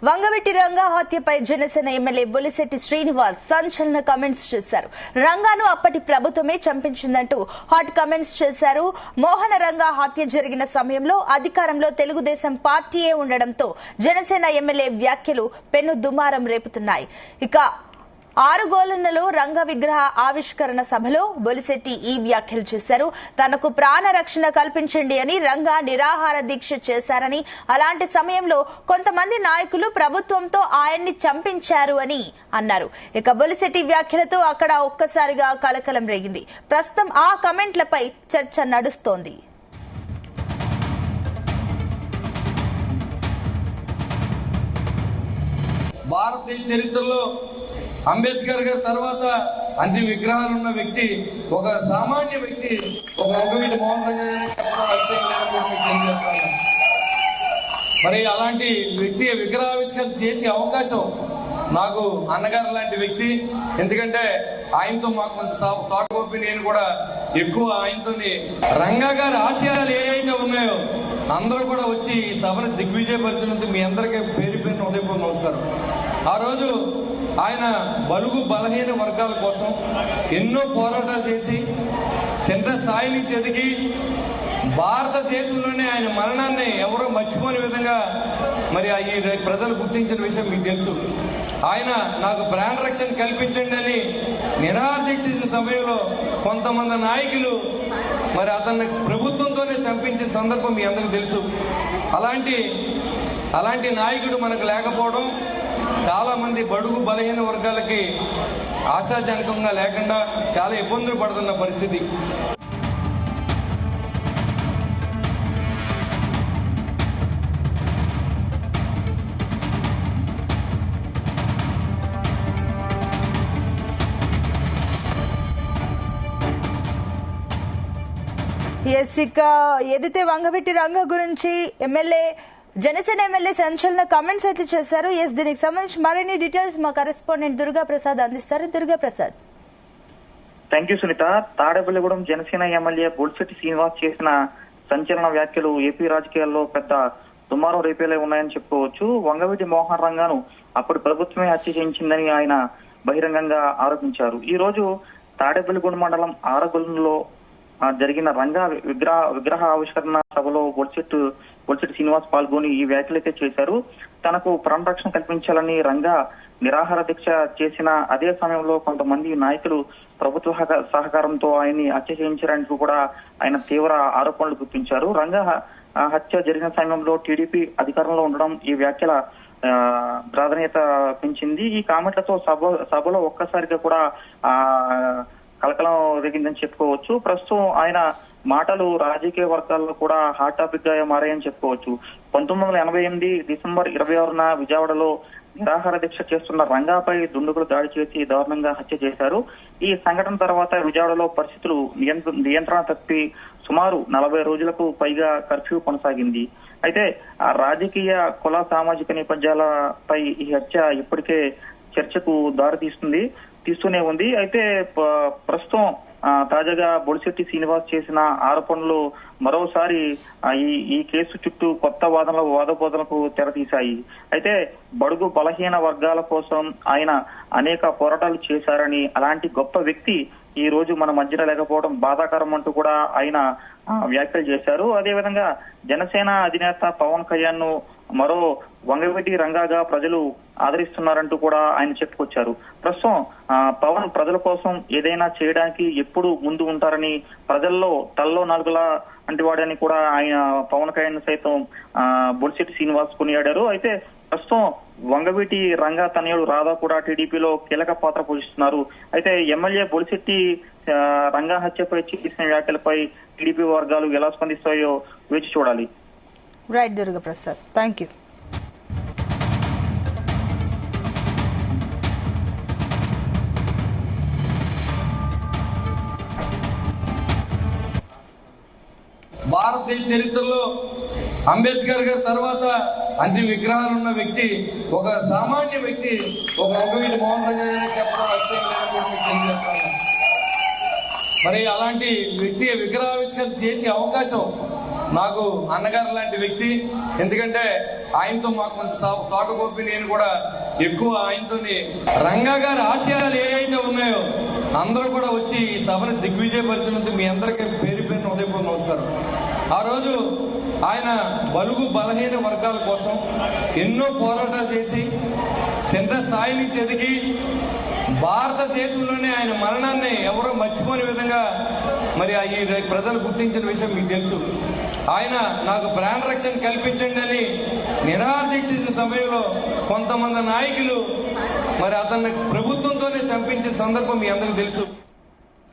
Vangaveeti Ranga హత్యపై Janasena MLA Bolisetti Srinivas సంచలన comments చేశారు. రంగాను అప్పటి ప్రభుత్వమే చంపించిందంటూ హాట్ కామెంట్స్ చేశారు. మోహన రంగా హత్య జరిగిన సమయంలో అధికారంలో తెలుగుదేశం పార్టీయే ఉండడంతో జనసేన ఎమ్మెల్యే వ్యాఖ్యలు పెను దుమారం రేపుతున్నాయి. ఇక ఆరుగోలన్నలో రంగ విగ్రహ ఆవిష్కరణ సభలో బొలిశెట్టి ఈ వ్యాఖ్యలు చేశారు. తనకు ప్రాణ రక్షణ కల్పించండి అని రంగా నిరాహార దీక్ష చేశారని, అలాంటి సమయంలో కొంతమంది నాయకులు ప్రభుత్వంతో ఆయన్ని చంపించారు అని అన్నారు. ఇక బొలిశెట్టి వ్యాఖ్యలతో అక్కడ ఒక్కసారిగా కలకలం రేగింది. ప్రస్తుతం ఆ కమెంట్లపై చర్చ నడుస్తోంది. భారతీయ చరిత్రలో అంబేద్కర్ గారి తర్వాత అన్ని విగ్రహాలు ఉన్న వ్యక్తి, ఒక సామాన్య వ్యక్తి, ఒక వంగవీటి మోహన్ రంగా. మరి అలాంటి వ్యక్తి విగ్రహావిష్కరణ చేసే అవకాశం నాకు అన్నగారు లాంటి వ్యక్తి. ఎందుకంటే ఆయనతో మాకు కొంత థాట్ ఒపీనియన్ కూడా ఎక్కువ. ఆయనతో రంగా గారి ఆశయాలు ఏవైతే ఉన్నాయో అందరూ కూడా వచ్చి ఈ సభను దిగ్విజయపరిచినందుకు మీ అందరికీ పేరు పేరున ఉదయపూర్వ నమస్కారం. ఆ రోజు ఆయన బలుగు బలహీన వర్గాల కోసం ఎన్నో పోరాటాలు చేసి సెంటర్ స్థాయి నుంచి ఎదిగి భారతదేశంలోనే ఆయన మరణాన్ని ఎవరో మర్చిపోని విధంగా మరి ఈ ప్రజలు గుర్తించిన విషయం మీకు తెలుసు. ఆయన నాకు ప్రాణ రక్షణ కల్పించండి అని నిరాహార దీక్ష సమయంలో కొంతమంది నాయకులు మరి అతన్ని ప్రభుత్వంతోనే చంపించిన సందర్భం మీ అందరికీ తెలుసు. అలాంటి నాయకుడు మనకు లేకపోవడం చాలా మంది బడుగు బలహీన వర్గాలకి ఆశాజనకంగా లేకుండా చాలా ఇబ్బందులు పడుతున్న పరిస్థితి. ఏదైతే వంగవీటి రంగా గురించి జనసేన ఎమ్మెల్యే సంచలన కామెంట్స్ అయితే చేశారు. దీనికి సంబంధించి మరిన్ని డీటెయిల్స్ మా కరెస్పాండెంట్ దుర్గా ప్రసాద్ అందిస్తారు. Durga Prasad. Thank you Sunitha. Tadepalligudem Janasena MLA Bolisetti Srinivas చేసిన సంచలన వ్యాఖ్యలు ఏపీ రాజకీయాల్లో పెద్ద దుమారం రేపేలే ఉన్నాయని చెప్పుకోవచ్చు. వంగవీటి మోహన్ రంగాను అప్పుడు ప్రభుత్వమే హత్య చేయించిందని ఆయన బహిరంగంగా ఆరోపించారు. ఈ రోజు తాడేపల్లిగూడెం మండలం ఆరగొల్లులో జరిగిన రంగా విగ్రహ ఆవిష్కరణ సభలో బొలిశెట్టి శ్రీనివాస్ పాల్గొని ఈ వ్యాఖ్యలైతే చేశారు. తనకు ప్రాణ రక్షణ కల్పించాలని రంగా నిరాహార దీక్ష చేసిన అదే సమయంలో కొంతమంది నాయకులు ప్రభుత్వ సహకారంతో ఆయన్ని హత్య చేయించడానికి కూడా ఆయన తీవ్ర ఆరోపణలు గుర్తించారు. రంగా హత్య జరిగిన సమయంలో టీడీపీ అధికారంలో ఉండడం ఈ వ్యాఖ్యల ప్రాధాన్యత పెంచింది. ఈ కామెంట్లతో సభలో ఒక్కసారిగా కూడా కలకలం రేగిందని చెప్పుకోవచ్చు. ప్రస్తుతం ఆయన మాటలు రాజకీయ వర్గాల్లో కూడా హాట్ టాపిక్ గా మారాయని చెప్పుకోవచ్చు. 1988 డిసెంబర్ 26న విజయవాడలో నిరాహార దీక్ష చేస్తున్న రంగాపై దుండగులు దాడి చేసి దారుణంగా హత్య చేశారు. ఈ సంఘటన తర్వాత విజయవాడలో పరిస్థితులు నియంత్రణ తప్పి సుమారు 40 రోజులకు పైగా కర్ఫ్యూ కొనసాగింది. అయితే ఆ రాజకీయ కుల సామాజిక నేపథ్యాలపై ఈ హత్య ఇప్పటికే చర్చకు తీస్తూనే ఉంది. అయితే ప్రస్తుతం తాజాగా బొలిశెట్టి శ్రీనివాస్ చేసిన ఆరోపణలు మరోసారి ఈ కేసు చుట్టూ కొత్త వాదపోదనకు తెరతీశాయి. అయితే బడుగు బలహీన వర్గాల కోసం ఆయన అనేక పోరాటాలు చేశారని, అలాంటి గొప్ప వ్యక్తి ఈ రోజు మన మధ్యలో లేకపోవడం బాధాకరం అంటూ కూడా ఆయన వ్యాఖ్యలు చేశారు. అదేవిధంగా జనసేన అధినేత పవన్ కళ్యాణ్ ను మరో వంగవీటి రంగాగా ప్రజలు ఆదరిస్తున్నారంటూ కూడా ఆయన చెప్పుకొచ్చారు. ప్రస్తుతం పవన్ ప్రజల కోసం ఏదైనా చేయడానికి ఎప్పుడు ముందు ఉంటారని, ప్రజల్లో తల్లో నాలుగులా అంటివాడని కూడా ఆయన పవన్ కళ్యాణ్ సైతం బొలిశెట్టి శ్రీనివాస్ కొనియాడారు. అయితే ప్రస్తుతం వంగవీటి రంగా తనయుడు రాధా కూడా టీడీపీలో కీలక పాత్ర పోషిస్తున్నారు. అయితే ఎమ్మెల్యే బొలిశెట్టి రంగా హత్యపై చేసిన వ్యాఖ్యలపై టీడీపీ వర్గాలు ఎలా స్పందిస్తాయో వేచి చూడాలి. Right Durga Prasad, thank you. భారతీయ చరిత్రలో అంబేద్కర్ గారి తర్వాత అన్ని విగ్రహాలు ఉన్న వ్యక్తి, ఒక సామాన్య వ్యక్తి, ఒక వంగవీటి మోహన్ రంగా చెప్పడం. మరి అలాంటి వ్యక్తి విగ్రహావిష్కరణ చేసే అవకాశం నాకు అన్నగారు లాంటి వ్యక్తి. ఎందుకంటే ఆయనతో మాకు కొంత తోటగోపి నేను కూడా ఎక్కువ ఆయనతో. రంగా గారి ఆశయాలు ఏవైతే ఉన్నాయో అందరూ కూడా వచ్చి ఈ సభను దిగ్విజయపరిచినందుకు మీ అందరికీ పేరు పేరున ఉదయపూర్వ నమస్కారం. ఆ రోజు ఆయన బలుగు బలహీన వర్గాల కోసం ఎన్నో పోరాటాలు చేసి చిన్న స్థాయి నుంచి ఎదిగి భారతదేశంలోనే ఆయన మరణాన్ని ఎవరో మర్చిపోని విధంగా మరి ఈ ప్రజలు గుర్తించిన విషయం మీకు తెలుసు. ఆయన నాకు ప్రాణ రక్షణ కల్పించండి అని నిరాదీక్షించిన సమయంలో కొంతమంది నాయకులు మరి అతన్ని ప్రభుత్వంతోనే చంపించిన సందర్భం మీ అందరికీ తెలుసు.